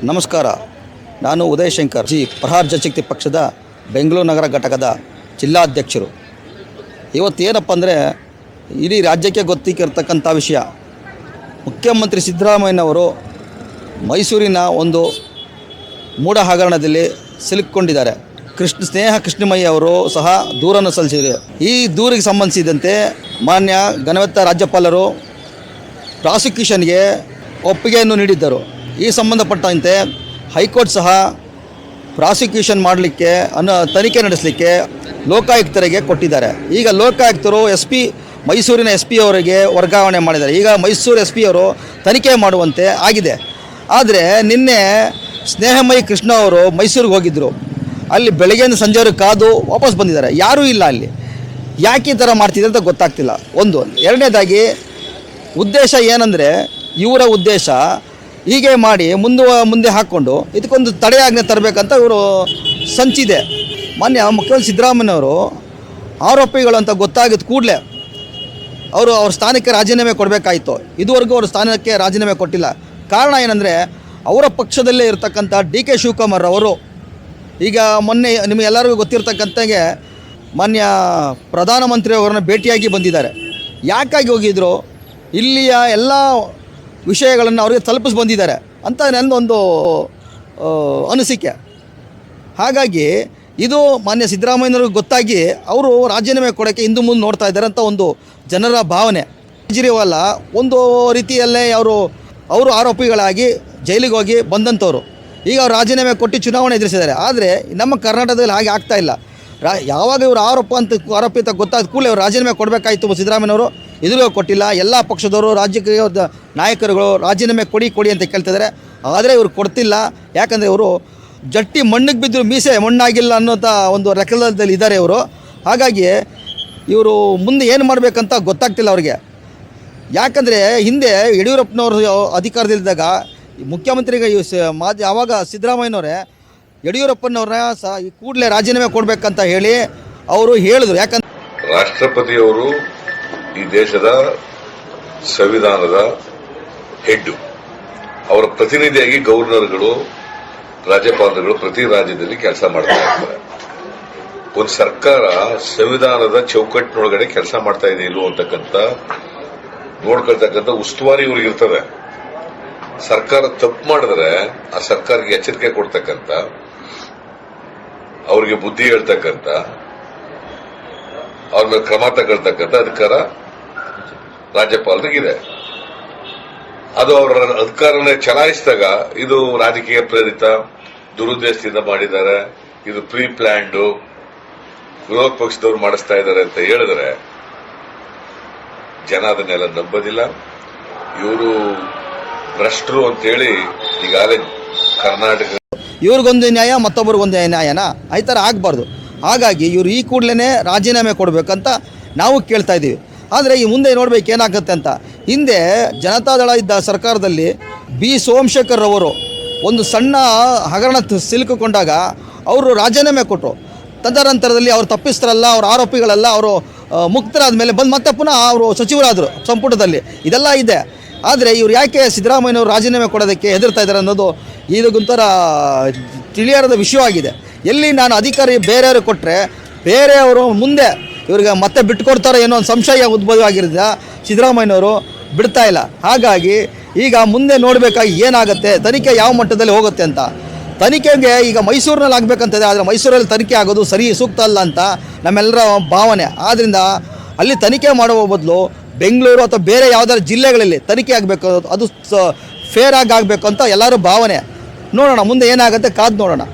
ನಮಸ್ಕಾರ, ನಾನು ಉದಯ್ ಶಂಕರ್ ಜಿ ಪ್ರಹಾರ್ ಜನಶಕ್ತಿ ಪಕ್ಷದ ಬೆಂಗಳೂರು ನಗರ ಘಟಕದ ಜಿಲ್ಲಾಧ್ಯಕ್ಷರು. ಇವತ್ತೇನಪ್ಪ ಅಂದರೆ ಇಡೀ ರಾಜ್ಯಕ್ಕೆ ಗೊತ್ತಿರತಕ್ಕಂಥ ವಿಷಯ, ಮುಖ್ಯಮಂತ್ರಿ ಸಿದ್ದರಾಮಯ್ಯನವರು ಮೈಸೂರಿನ ಒಂದು ಮೂಢ ಹಗರಣದಲ್ಲಿ ಸಿಲುಕಿಕೊಂಡಿದ್ದಾರೆ. ಸ್ನೇಹ ಕೃಷ್ಣಮಯ್ಯ ಅವರು ಸಹ ದೂರನ್ನು ಸಲ್ಲಿಸಿದರು. ಈ ದೂರಿಗೆ ಸಂಬಂಧಿಸಿದಂತೆ ಮಾನ್ಯ ಘನವೆತ್ತ ರಾಜ್ಯಪಾಲರು ಪ್ರಾಸಿಕ್ಯೂಷನ್ಗೆ ಒಪ್ಪಿಗೆಯನ್ನು ನೀಡಿದ್ದರು. ಈ ಸಂಬಂಧಪಟ್ಟಂತೆ ಹೈಕೋರ್ಟ್ ಸಹ ಪ್ರಾಸಿಕ್ಯೂಷನ್ ಮಾಡಲಿಕ್ಕೆ ತನಿಖೆ ನಡೆಸಲಿಕ್ಕೆ ಲೋಕಾಯುಕ್ತರಿಗೆ ಕೊಟ್ಟಿದ್ದಾರೆ. ಈಗ ಲೋಕಾಯುಕ್ತರು ಮೈಸೂರಿನ SP ಅವರಿಗೆ ವರ್ಗಾವಣೆ ಮಾಡಿದ್ದಾರೆ. ಈಗ ಮೈಸೂರು SP ಅವರು ತನಿಖೆ ಮಾಡುವಂತೆ ಆಗಿದೆ. ಆದರೆ ನಿನ್ನೆ ಸ್ನೇಹಮಯಿ ಕೃಷ್ಣ ಅವರು ಮೈಸೂರಿಗೆ ಹೋಗಿದ್ದರು. ಅಲ್ಲಿ ಬೆಳಗ್ಗೆಯಿಂದ ಸಂಜೆವರೆಗೆ ಕಾದು ವಾಪಸ್ ಬಂದಿದ್ದಾರೆ. ಯಾರೂ ಇಲ್ಲ ಅಲ್ಲಿ. ಯಾಕೆ ಈ ಥರ ಮಾಡ್ತಿದೆ ಅಂತ ಗೊತ್ತಾಗ್ತಿಲ್ಲ. ಒಂದು. ಎರಡನೇದಾಗಿ ಉದ್ದೇಶ ಏನಂದರೆ, ಇವರ ಉದ್ದೇಶ ಹೀಗೆ ಮಾಡಿ ಮುಂದೆ ಹಾಕ್ಕೊಂಡು ಇದಕ್ಕೊಂದು ತಡೆಯಾಜ್ಞೆ ತರಬೇಕಂತ ಇವರು ಸಂಚಿದೆ. ಮಾನ್ಯ ಮುಖ್ಯಮಂತ್ರಿ ಸಿದ್ದರಾಮಯ್ಯನವರು ಆರೋಪಿಗಳು ಅಂತ ಗೊತ್ತಾಗಿದ್ದ ಕೂಡಲೇ ಅವ್ರ ಸ್ಥಾನಕ್ಕೆ ರಾಜೀನಾಮೆ ಕೊಡಬೇಕಾಯಿತು. ಇದುವರೆಗೂ ಅವ್ರ ಸ್ಥಾನಕ್ಕೆ ರಾಜೀನಾಮೆ ಕೊಟ್ಟಿಲ್ಲ. ಕಾರಣ ಏನಂದರೆ, ಅವರ ಪಕ್ಷದಲ್ಲೇ ಇರತಕ್ಕಂಥ DK ಶಿವಕುಮಾರ್ ಅವರು ಈಗ ಮೊನ್ನೆ ನಿಮಗೆಲ್ಲರಿಗೂ ಗೊತ್ತಿರತಕ್ಕಂತೆಗೆ ಮಾನ್ಯ ಪ್ರಧಾನಮಂತ್ರಿಯವರನ್ನು ಭೇಟಿಯಾಗಿ ಬಂದಿದ್ದಾರೆ. ಯಾಕಾಗಿ ಹೋಗಿದ್ರು, ಇಲ್ಲಿಯ ಎಲ್ಲ ವಿಷಯಗಳನ್ನು ಅವರಿಗೆ ತಲುಪಿಸಿ ಬಂದಿದ್ದಾರೆ ಅಂತ ನನ್ನೊಂದು ಅನಿಸಿಕೆ. ಹಾಗಾಗಿ ಇದು ಮಾನ್ಯ ಸಿದ್ದರಾಮಯ್ಯನವ್ರಿಗೆ ಗೊತ್ತಾಗಿ ಅವರು ರಾಜೀನಾಮೆ ಕೊಡೋಕ್ಕೆ ಹಿಂದೆ ಮುಂದೆ ನೋಡ್ತಾ ಇದ್ದಾರೆ ಅಂತ ಒಂದು ಜನರ ಭಾವನೆ. ಕೇಜ್ರಿವಾಲ್ ಒಂದು ರೀತಿಯಲ್ಲೇ ಅವರು ಆರೋಪಿಗಳಾಗಿ ಜೈಲಿಗೆ ಹೋಗಿ ಬಂದಂಥವ್ರು. ಈಗ ಅವ್ರು ರಾಜೀನಾಮೆ ಕೊಟ್ಟು ಚುನಾವಣೆ ಎದುರಿಸಿದ್ದಾರೆ. ಆದರೆ ನಮ್ಮ ಕರ್ನಾಟಕದಲ್ಲಿ ಹಾಗೆ ಆಗ್ತಾಯಿಲ್ಲ. ಯಾವಾಗ ಇವರು ಆರೋಪಿ ಅಂತ ಗೊತ್ತಾದ ಕೂಡಲೇ ಅವರು ರಾಜೀನಾಮೆ ಕೊಡಬೇಕಾಯಿತು ಸಿದ್ದರಾಮಯ್ಯನವರು. ಇದುವರೆಗೂ ಕೊಟ್ಟಿಲ್ಲ. ಎಲ್ಲ ಪಕ್ಷದವರು, ರಾಜಕೀಯ ನಾಯಕರುಗಳು ರಾಜೀನಾಮೆ ಕೊಡಿ ಅಂತ ಕೇಳ್ತಿದ್ದಾರೆ. ಆದರೆ ಇವರು ಕೊಡ್ತಿಲ್ಲ. ಯಾಕಂದರೆ ಇವರು ಜಟ್ಟಿ ಮಣ್ಣಿಗೆ ಬಿದ್ದರು, ಮೀಸೆ ಮಣ್ಣಾಗಿಲ್ಲ ಅನ್ನೋಂಥ ಒಂದು ಲೆಕ್ಕದಲ್ಲಿ ಇದ್ದಾರೆ ಇವರು. ಹಾಗಾಗಿ ಇವರು ಮುಂದೆ ಏನು ಮಾಡಬೇಕಂತ ಗೊತ್ತಾಗ್ತಿಲ್ಲ ಅವ್ರಿಗೆ. ಯಾಕಂದರೆ ಹಿಂದೆ ಯಡಿಯೂರಪ್ಪನವರು ಅಧಿಕಾರದಲ್ಲಿದ್ದಾಗ ಮುಖ್ಯಮಂತ್ರಿಗೆ ಆವಾಗ ಸಿದ್ದರಾಮಯ್ಯನವರೇ ಯಡಿಯೂರಪ್ಪನವ್ರನ್ನ ಈ ಕೂಡಲೇ ರಾಜೀನಾಮೆ ಕೊಡಬೇಕಂತ ಹೇಳಿ ಅವರು ಹೇಳಿದ್ರು. ಯಾಕಂದ್ರೆ ರಾಷ್ಟ್ರಪತಿಯವರು ಈ ದೇಶದ ಸಂವಿಧಾನದ ಹೆಡ್, ಅವರ ಪ್ರತಿನಿಧಿಯಾಗಿ ಗವರ್ನರ್ಗಳು, ರಾಜ್ಯಪಾಲರುಗಳು ಪ್ರತಿ ರಾಜ್ಯದಲ್ಲಿ ಕೆಲಸ ಮಾಡ್ತಾ ಇರ್ತಾರೆ. ಒಂದು ಸರ್ಕಾರ ಸಂವಿಧಾನದ ಚೌಕಟ್ಟಿನೊಳಗಡೆ ಕೆಲಸ ಮಾಡ್ತಾ ಇದೆ ಇಲ್ವೋ ಅಂತಕ್ಕಂಥ ನೋಡ್ಕೊಳ್ತಕ್ಕಂಥ ಉಸ್ತುವಾರಿ ಇವ್ರಿಗೆ ಇರ್ತದೆ. ಸರ್ಕಾರ ತಪ್ಪು ಮಾಡಿದ್ರೆ ಆ ಸರ್ಕಾರಕ್ಕೆ ಎಚ್ಚರಿಕೆ ಕೊಡ್ತಕ್ಕಂಥ, ಅವ್ರಿಗೆ ಬುದ್ಧಿ ಹೇಳ್ತಕ್ಕಂಥ, ಅವ್ರ ಮೇಲೆ ಕ್ರಮ ತಗೊಳ್ತಕ್ಕಂಥ ಅಧಿಕಾರ ರಾಜ್ಯಪಾಲರಿಗಿದೆ. ಅದು ಅವರ ಅಧಿಕಾರನೇ ಚಲಾಯಿಸಿದಾಗ ಇದು ರಾಜಕೀಯ ಪ್ರೇರಿತ, ದುರುದ್ದೇಶದಿಂದ ಮಾಡಿದ್ದಾರೆ, ಇದು ಪ್ರೀ ಪ್ಲಾನ್ಡ್, ವಿರೋಧ ಪಕ್ಷದವ್ರು ಮಾಡಿಸ್ತಾ ಇದ್ದಾರೆ ಅಂತ ಹೇಳಿದ್ರೆ ಜನ ಅದನ್ನೆಲ್ಲ ನಂಬೋದಿಲ್ಲ. ಇವರು ಭ್ರಷ್ಟರು ಅಂತೇಳಿ ಈಗಾಗಲೇ ಕರ್ನಾಟಕ ಇವ್ರಿಗೊಂದು ನ್ಯಾಯ ಮತ್ತೊಬ್ಬರಿಗೊಂದು ನ್ಯಾಯನಾ? ಈ ಥರ ಆಗಬಾರ್ದು. ಹಾಗಾಗಿ ಇವರು ಈ ಕೂಡಲೇ ರಾಜೀನಾಮೆ ಕೊಡಬೇಕಂತ ನಾವು ಕೇಳ್ತಾ ಇದ್ದೀವಿ. ಆದರೆ ಈ ಮುಂದೆ ನೋಡ್ಬೇಕು ಏನಾಗುತ್ತೆ ಅಂತ. ಹಿಂದೆ ಜನತಾದಳ ಇದ್ದ ಸರ್ಕಾರದಲ್ಲಿ ಸೋಮಶೇಖರ್ ಅವರು ಒಂದು ಸಣ್ಣ ಹಗರಣ ಸಿಲುಕಿಕೊಂಡಾಗ ಅವರು ರಾಜೀನಾಮೆ ಕೊಟ್ಟರು. ತದನಂತರದಲ್ಲಿ ಅವರು ತಪ್ಪಿಸ್ತಾರಲ್ಲ, ಅವ್ರ ಆರೋಪಿಗಳೆಲ್ಲ ಅವರು ಮುಕ್ತರಾದ ಮೇಲೆ ಬಂದು ಮತ್ತೆ ಪುನಃ ಅವರು ಸಚಿವರಾದರು ಸಂಪುಟದಲ್ಲಿ. ಇದೆಲ್ಲ ಇದೆ. ಆದರೆ ಇವರು ಯಾಕೆ ಸಿದ್ದರಾಮಯ್ಯನವರು ರಾಜೀನಾಮೆ ಕೊಡೋದಕ್ಕೆ ಹೆದರ್ತಾ ಇದ್ದಾರೆ ಅನ್ನೋದು ಇದೊಂಥರ ತಿಳಿಯಾರದ ವಿಷಯವಾಗಿದೆ. ಎಲ್ಲಿ ನಾನು ಅಧಿಕಾರಿ ಬೇರೆಯವರು ಕೊಟ್ಟರೆ ಬೇರೆಯವರು ಮುಂದೆ ಇವ್ರಿಗೆ ಮತ್ತೆ ಬಿಟ್ಟುಕೊಡ್ತಾರೋ ಏನೋ ಒಂದು ಸಂಶಯ ಉದ್ಭವವಾಗಿರೋದ ಸಿದ್ದರಾಮಯ್ಯನವರು ಬಿಡ್ತಾ ಇಲ್ಲ. ಹಾಗಾಗಿ ಈಗ ಮುಂದೆ ನೋಡಬೇಕಾಗಿ ಏನಾಗುತ್ತೆ, ತನಿಖೆ ಯಾವ ಮಟ್ಟದಲ್ಲಿ ಹೋಗುತ್ತೆ ಅಂತ. ತನಿಖೆಗೆ ಈಗ ಮೈಸೂರಿನಲ್ಲಿ ಆಗಬೇಕಂತದೆ. ಆದರೆ ಮೈಸೂರಲ್ಲಿ ತನಿಖೆ ಆಗೋದು ಸೂಕ್ತ ಅಲ್ಲ ಅಂತ ನಮ್ಮೆಲ್ಲರ ಭಾವನೆ. ಆದ್ದರಿಂದ ಅಲ್ಲಿ ತನಿಖೆ ಮಾಡುವ ಬದಲು ಬೆಂಗಳೂರು ಅಥವಾ ಬೇರೆ ಯಾವುದಾದ್ರು ಜಿಲ್ಲೆಗಳಲ್ಲಿ ತನಿಖೆ ಆಗಬೇಕು, ಅದು ಫೇರ್ ಆಗಬೇಕು ಅಂತ ಎಲ್ಲರೂ ಭಾವನೆ. ನೋಡೋಣ ಮುಂದೆ ಏನಾಗುತ್ತೆ, ಕಾದು ನೋಡೋಣ.